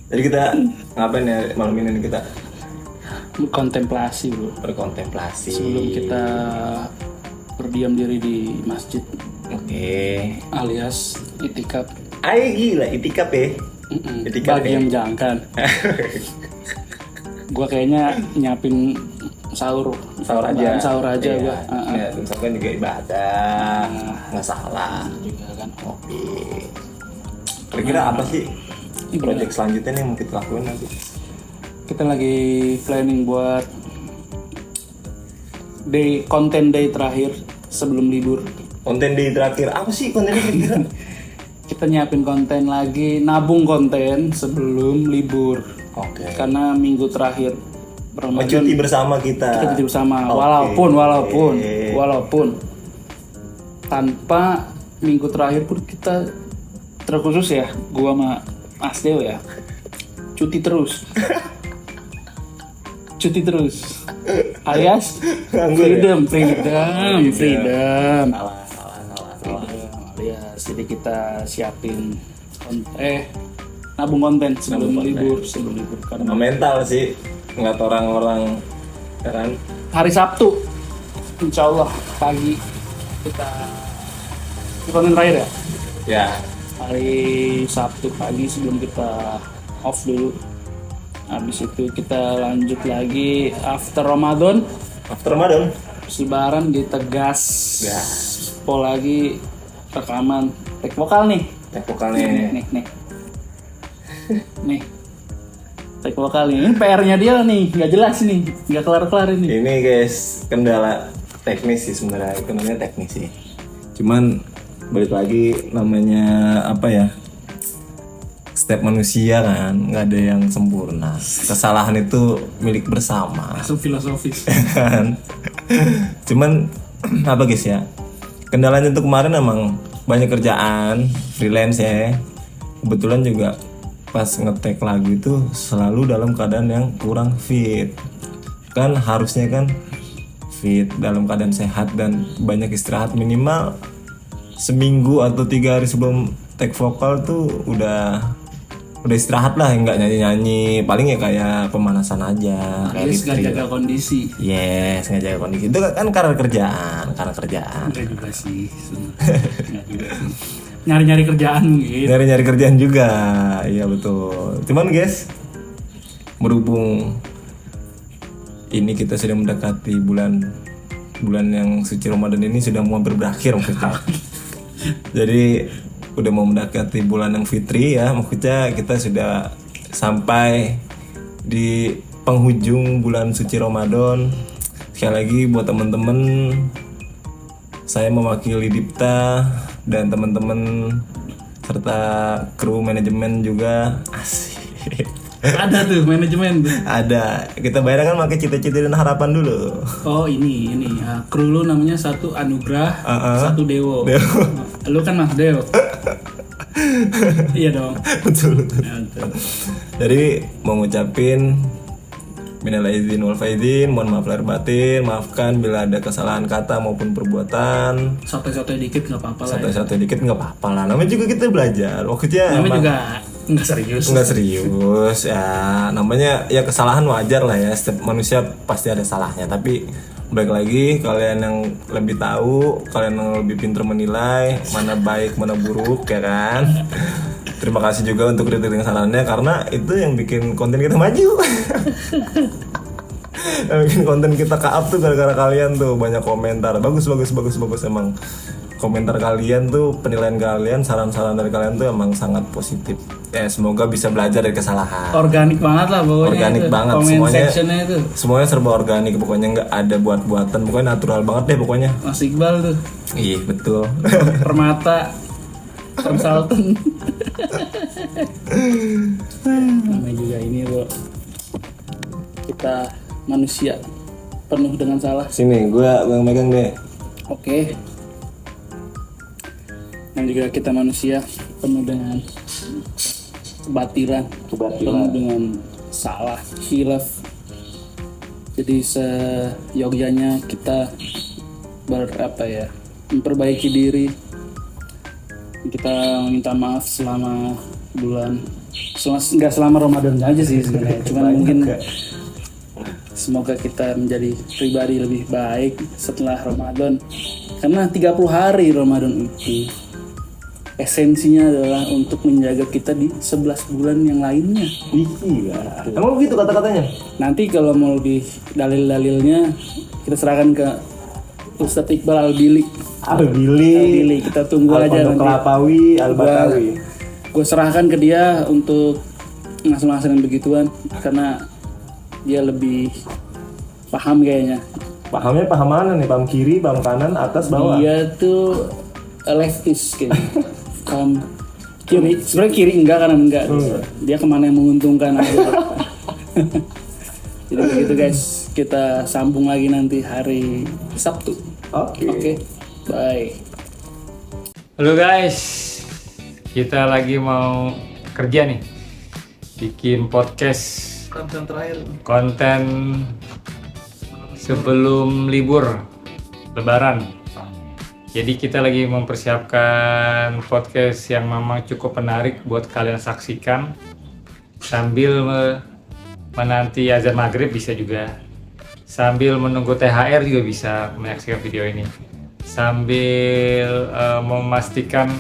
Jadi kita ngapain ya malam ini nih? Kita Kontemplasi bro. berkontemplasi. Sebelum kita berdiam diri di masjid Oke. alias itikaf. Ay gila itikaf ya. Itikaf Bagi ya? yang jangan. Gua kayaknya nyiapin sahur Sahur aja gua. Ya, misalkan juga ibadah, nggak salah. Juga kan. Oke. Kira-kira apa sih project selanjutnya nih yang mau kita lakuin nanti? Kita lagi planning buat konten day terakhir sebelum libur. Konten di terakhir apa sih konten di terakhir? Kita nyiapin konten lagi, nabung konten sebelum libur. Oke. Karena minggu terakhir Ramadan Cuti bersama kita. kita cuti bersama. Oke. Walaupun tanpa minggu terakhir pun kita terkhusus ya, gua sama Mas Dew ya, cuti terus. Alias Nganggur ya? freedom. Salah. Alias jadi kita siapin nabung konten sebelum libur karena Sama mental sih ngeliat orang-orang ya kan. hari Sabtu insya Allah pagi kita konten terakhir ya. Ya. Hari Sabtu pagi sebelum kita off dulu. Habis itu kita lanjut lagi after Ramadan. Lebaran kita gas. Pol lagi rekaman take vokal nih. Nih. Take vokal nih. Ini PR-nya dia nih, nggak jelas nih, nggak kelar ini. Ini guys kendala teknis sih sebenarnya, kendalanya teknis sih. Cuman balik lagi namanya apa ya? Setiap manusia kan nggak ada yang sempurna. Kesalahan itu milik bersama. Langsung filosofis. Kan? Cuman apa guys ya? Kendalanya tuh kemarin emang banyak kerjaan freelance ya. Kebetulan juga pas ngetek lagu itu selalu dalam keadaan yang kurang fit. Kan harusnya kan fit, dalam keadaan sehat dan banyak istirahat minimal seminggu atau 3 hari sebelum take vokal tuh udah istirahat lah, nggak nyanyi paling ya kayak pemanasan aja kayak Alias nggak lip jaga kondisi. yes nggak jaga kondisi itu kan karena kerjaan Enggak juga sih. Enggak juga sih. Nyari-nyari kerjaan mungkin. nyari kerjaan juga, iya betul. Cuman guys, berhubung ini kita sudah mendekati bulan yang suci Ramadan ini sudah mau berakhir maksudnya. Jadi udah mau mendekati bulan yang fitri ya, maksudnya kita sudah sampai di penghujung bulan suci Ramadan. Sekali lagi buat temen-temen, saya mewakili Dipta dan teman-teman serta kru manajemen juga. Asik. Ada tuh manajemen tuh. Ada, kita bayar kan pakai cita-cita dan harapan dulu. Oh ini kru lu namanya satu Anugrah, satu Dewo. Lu kan Mas Dewo. Iya dong. Betul. Ya, betul. Jadi mau ngucapin minal aidin wal faizin, mohon maaf lahir batin, maafkan bila ada kesalahan kata maupun perbuatan. Sotoy-sotoy dikit nggak apa-apa lah. Satu-satu dikit nggak apa-apa lah. Namanya juga kita belajar. Maksudnya Namanya emang juga nggak serius. nggak serius ya. Namanya ya kesalahan wajar lah ya. Setiap manusia pasti ada salahnya. Tapi balik lagi, kalian yang lebih tahu, kalian yang lebih pintar menilai mana baik mana buruk ya kan. Terima kasih juga untuk kritik dan sarannya karena itu yang bikin konten kita maju. Yang bikin konten kita ke-up tuh gara-gara kalian tuh banyak komentar. Bagus emang. Komentar kalian tuh, penilaian kalian, saran-saran dari kalian tuh emang sangat positif. Ya semoga bisa belajar dari kesalahan. Organik banget lah pokoknya. Organik itu. banget Comment semuanya. sectionnya itu. Semuanya serba organik pokoknya, nggak ada buat-buatan. Pokoknya natural banget deh pokoknya. Mas Iqbal tuh. Iya betul. Permata konsultan. Namanya juga ini bro, kita manusia penuh dengan salah. Sini, gue megang deh. Oke. Dan juga kita manusia penuh dengan kebatilan, penuh dengan salah, khilaf. Jadi seyogyanya kita memperbaiki diri. Kita minta maaf selama bulan nggak selama Ramadan aja sih sebenarnya, cuman mungkin semoga kita menjadi pribadi lebih baik setelah Ramadan, karena 30 hari Ramadan itu esensinya adalah untuk menjaga kita di 11 bulan yang lainnya. Iya. Emang begitu kata-katanya? Nanti kalau mau di dalil-dalilnya kita serahkan ke Ustadz Iqbal Al-Bili. Al-Bili. Kita tunggu aja nanti. Kelapawi, Al-Batawi. Gue serahkan ke dia untuk ngasih-ngasih yang begituan karena dia lebih paham kayaknya. Pahamnya paham mana nih? Paham kiri, paham kanan, atas, bawah? Dia tuh leftist kayaknya. Paham kiri. Sebenarnya kiri enggak, kanan enggak. Dia kemana yang menguntungkan aja. Jadi begitu guys. Kita sambung lagi nanti hari Sabtu. Oke. Bye. Halo guys, kita lagi mau kerja nih, bikin podcast konten sebelum libur Lebaran. Jadi kita lagi mempersiapkan podcast yang memang cukup menarik buat kalian saksikan sambil menanti azan maghrib, bisa juga sambil menunggu THR juga bisa menyaksikan video ini, sambil memastikan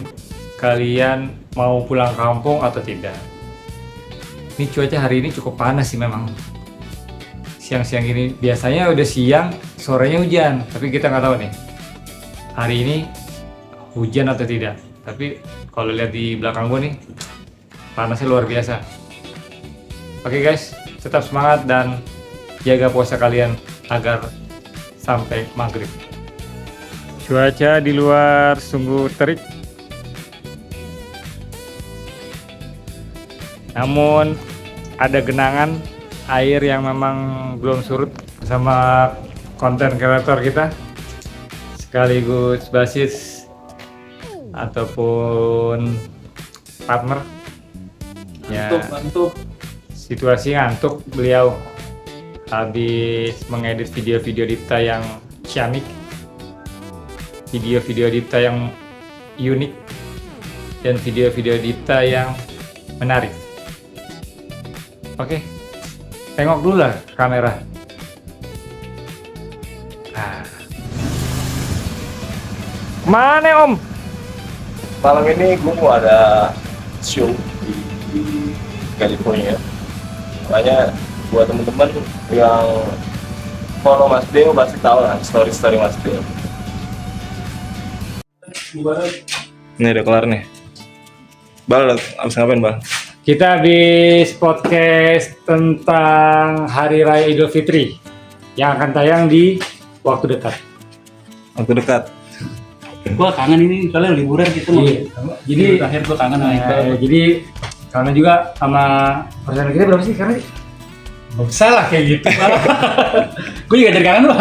kalian mau pulang kampung atau tidak. Ini cuaca hari ini cukup panas sih memang. Siang-siang ini biasanya udah siang, sorenya hujan, tapi kita nggak tahu nih hari ini hujan atau tidak. Tapi kalau lihat di belakang gue nih, panasnya luar biasa. Oke guys, tetap semangat dan jaga puasa kalian agar sampai maghrib. Cuaca di luar sungguh terik, namun ada genangan air yang memang belum surut bersama konten kreator kita sekaligus basis ataupun partner ya. Ngantuk. Situasi ngantuk, beliau habis mengedit video-video Dipta yang ciamik, video-video Dipta yang unik, dan video-video Dipta yang menarik. Oke, tengok dulu lah kamera. Nah. Mana Om? Malam ini gue mau ada show di California. Makanya buat temen-temen yang follow Mas Deo pasti tahu lah story-story Mas Deo. Ini udah kelar nih. Bal, abis ngapain Bal? Kita habis podcast tentang Hari Raya Idul Fitri yang akan tayang di waktu dekat. Waktu dekat. Gua kangen ini, kalian liburan gitu loh. Iya. Jadi terakhir gua kangen sama Iqbal. jadi karena juga sama persen kita berapa sih sekarang? Gak usah lah kayak gitu. Gue juga dari kangen loh.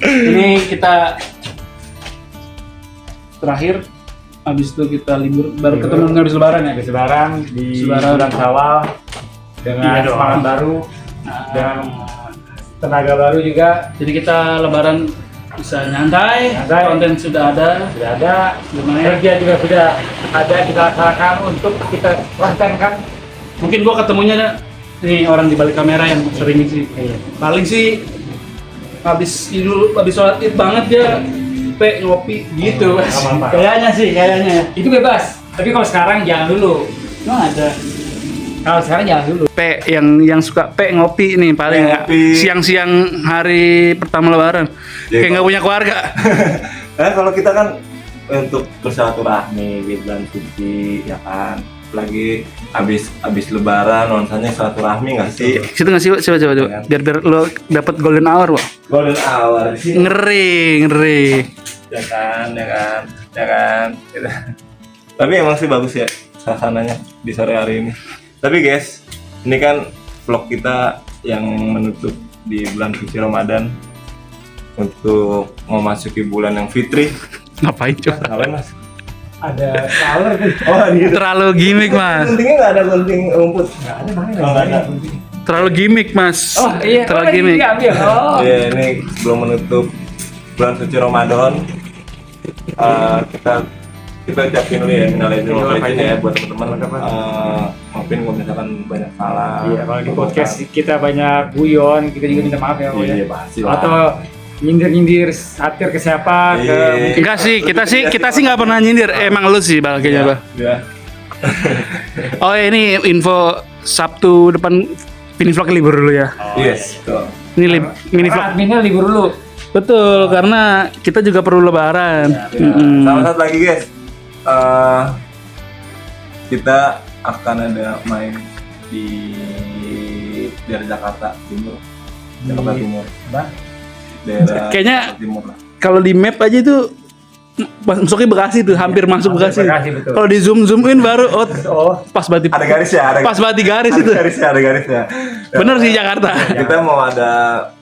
Ini kita terakhir, habis itu kita libur, baru ketemu dengan habis lebaran ya. Habis lebaran di Lebaran. bulan Syawal dengan Iya dong. semangat baru dan tenaga baru juga. Jadi kita lebaran bisa nyantai, Nyantai. konten sudah ada. Sudah ada, Lumayan. kerja juga sudah ada kita laksanakan untuk kita kontenkan. Mungkin gua ketemunya nih orang di balik kamera yang sering sih. Paling sih habis sholat Id banget dia ngopi gitu. Apa-apa. Kayaknya. Itu bebas. Tapi kalau sekarang jangan dulu. Emang ada. Kalau sekarang jangan dulu. Yang suka ngopi nih paling Ngopi. siang-siang hari pertama lebaran. Ya, Kayak nggak punya keluarga. Nah, kalau kita kan untuk bersilaturahmi di bulan suci ya kan. Lagi habis lebaran nuansanya silaturahmi nggak sih? Situ nggak sih, coba. Biar lo dapet golden hour, Wak. Golden hour di sini. Ngeri. Ya kan. Tapi emang sih bagus ya suasananya di sore hari ini. Tapi guys, ini kan vlog kita yang menutup di bulan suci Ramadan untuk memasuki bulan yang fitri. Ngapain coba? Ngapain Mas? Ada color tuh. Oh gitu. Terlalu gimmick, Mas. Guntingnya nggak ada gunting rumput. Nggak ada mana? Oh, nggak ada. Terlalu gimmick, Mas. Oh iya. Terlalu ini gimmick. diambil. Oh. Ya ini belum menutup bulan suci Ramadan. Kita kita ucapin dulu ya minal aidin wal faizin ya buat teman-teman. Maafin kalau misalkan banyak salah. Iya, kalau di podcast kita banyak guyon, kita juga minta maaf ya. Iya, pasti lah. Atau nyindir-nyindir satir ke siapa? Iya. Enggak sih, kita sih nggak pernah nyindir. Emang lu sih Bal kayaknya Bal. Iya. Oh ini info Sabtu depan mini vlog libur dulu ya. Yes. Betul. Ini mini vlog. Adminnya libur dulu. Betul, karena kita juga perlu lebaran. Sama satu lagi guys, kita akan ada main di daerah Jakarta Timur. Jakarta Timur. Daerah Kayaknya Jakarta Timur lah. kalau di map aja itu masuknya Bekasi tuh, hampir masuk Bekasi. Bekasi, betul. Kalau di zoom in baru pas banget. Ada garis ya, Pas banget di garis itu. ada garisnya. Bener sih Jakarta. Kita mau ada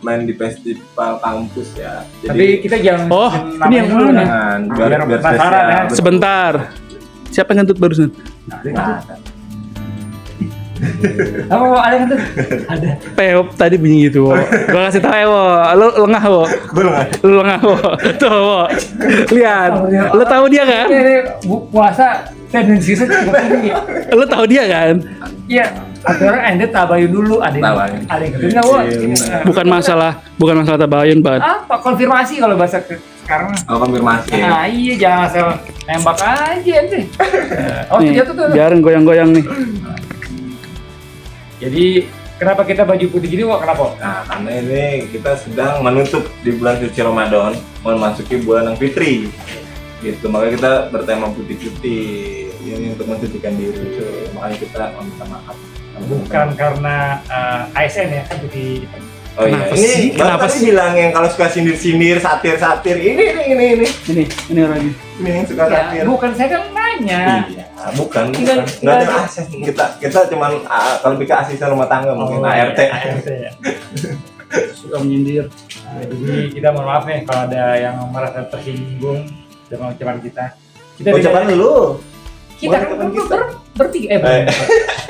main di festival kampus ya. Tapi kita jangan Oh, namain ini yang dulu mana? nih. biar penasaran spesial. ya. Sebentar. Siapa yang ngentut barusan? Apa mau ada kan tuh? Ada. Peo tadi bunyi gitu. Wo. Gua kasih tau ya, Wo. Lu lengah, Wo. Belum. Lu lengah, Wo. Tuh, Wo. Lihat. Lu tahu dia kan? Ini puasa tendensinya cukup tinggi. Lu tahu dia kan? Iya, ada orang ente tabayun dulu, ada Tabayun. yang kedua wah. Bukan masalah tabayun, Pak. Apa konfirmasi kalau bahasa sekarang? Oh, konfirmasi. Nah, iya jangan asal nembak aja ente. Oh, Nih, jatuh tuh. biarin goyang-goyang nih. Jadi kenapa kita baju putih gini, Wak? Kenapa? Nah, karena ini kita sedang menutup di bulan suci Ramadan, memasuki bulan yang fitri. Gitu, makanya kita bertema putih-putih. Ini untuk mensucikan diri. Makanya kita meminta maaf. Bukan karena ASN ya, kan putih. Oh iya, Kenapa ini sih? kenapa sih bilang yang kalau suka sindir-sindir, satir-satir, ini. Ini orangnya. Ini yang suka satir. Ya, bukan saya kan nanya. Iya, bukan. Tinggal- Nggak ada tinggal- akses. Kita cuman kalau bikin asisten rumah tangga mungkin ART. ART ya. Suka menyindir. Nah, jadi kita mohon maaf nih kalau ada yang merasa tersinggung dengan ucapan kita. Kita Ucapan lu. kita kan Ucapan kita. bertiga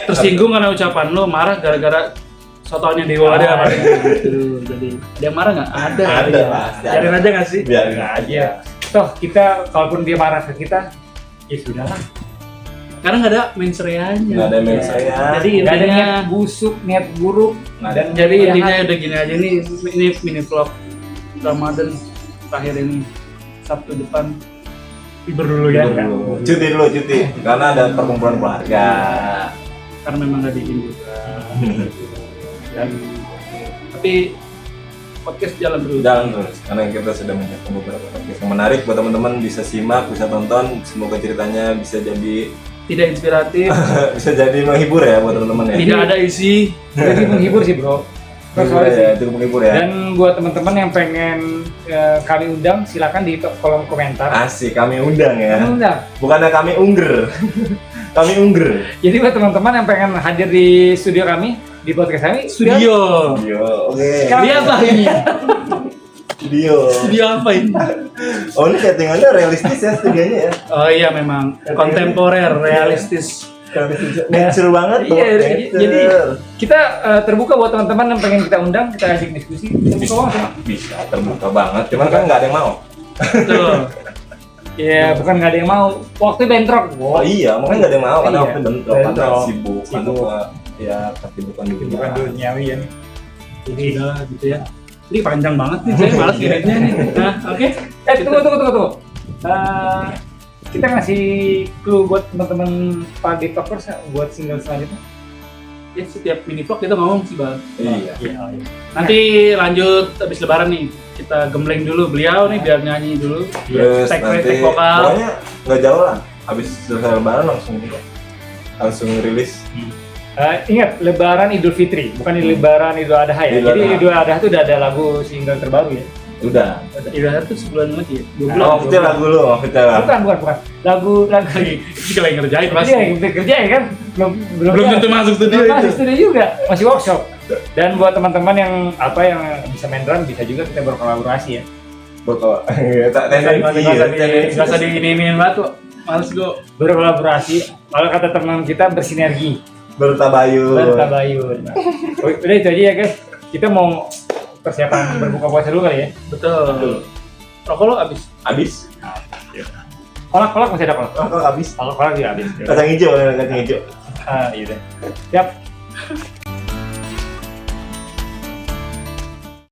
Tersinggung karena ucapan lu, marah gara-gara sotonya Dewa ada apa? Gitu. Jadi ada yang marah nggak? Ada. Ada, Ya. pasti ada. Biarin aja nggak sih? Biarin aja. aja. Toh kita kalaupun dia marah ke kita, ya sudahlah. Karena nggak ada mensereanya. Nggak ada main saya. Jadi Nggak ada intinya, niat busuk, niat buruk. Nggak ada. jadi intinya udah gini aja nih. Ini mini vlog Ramadan terakhir ini Sabtu depan. Libur dulu ya. Cuti dulu, cuti. Karena ada perkumpulan keluarga. Karena memang nggak diizin juga. Dan tapi podcast jalan terus. Jalan terus. Karena kita sudah menyiapkan beberapa topik yang menarik buat teman-teman, bisa simak, bisa tonton. Semoga ceritanya bisa jadi Tidak inspiratif, bisa jadi menghibur ya buat teman-teman ya. tidak ada isi. Jadi menghibur sih bro. Menghibur Sorry sih. ya, cukup menghibur ya. Dan buat teman-teman yang pengen kami undang, silakan di kolom komentar. Asik, kami undang ya. Kami undang. Bukannya kami ungger. Kami ungger. Jadi buat teman-teman yang pengen hadir di studio kami, di podcast kami, Studio. Video, oke. Kami- Dia apa ini? Video. Studio apa ini? Oh, ini settingannya realistis ya studionya ya. Oh iya memang kontemporer, realistis. Natural banget tuh. Iya, Nature. jadi kita terbuka buat teman-teman yang pengen kita undang, kita ajak diskusi. Terbuka banget ya. bisa terbuka banget, cuman kan nggak ada yang mau. Betul. Iya, bukan nggak ada yang mau. Waktu bentrok. Oh iya, mungkin nggak ada yang mau karena Iya, waktu bentrok, karena bentrok. sibuk, karena Sibuk. ya kesibukan di Bukan duniawi ya. Jadi udah gitu ya. Ini panjang banget nih, saya malas ngeditnya nih. Nah, oke. Tunggu. Kita ngasih clue buat teman-teman para TikTokers buat single selanjutnya. Ya, setiap mini vlog kita ngomong sih, Bang. Iya. Nanti lanjut habis lebaran nih. Kita gembleng dulu beliau nih biar nyanyi dulu. Terus Tek nanti vokal. pokoknya nggak jauh lah. Habis selesai lebaran langsung rilis. Ingat, Lebaran Idul Fitri, bukan Lebaran Idul Adha ya. Idul Jadi Adha. Idul Adha itu udah ada lagu single terbaru ya. Udah. Idul Adha tuh sebulan lagi ya? 2 bulan. Oh, maksudnya lagu lu, maksudnya lah. Bukan. Lagu Kita lagi ngerjain Pasti ya, kita kerja ya kan? Belum tentu masuk studio Belum masuk itu. studio juga, masih workshop. Dan buat teman-teman yang bisa main drum, bisa juga kita berkolaborasi ya. Betul. Tak tendensi. Gak usah diinin banget kok. Males gue. Berkolaborasi, kalau kata teman kita bersinergi, Bertabayun. bertabayun. Oh, udah itu aja ya guys. Kita mau persiapan berbuka puasa dulu kali ya. Betul. Rokok lo abis. Habis. Kolak masih ada kolak. Kalau habis Kolak juga habis. kacang hijau, kacang hijau. Iya deh. Siap.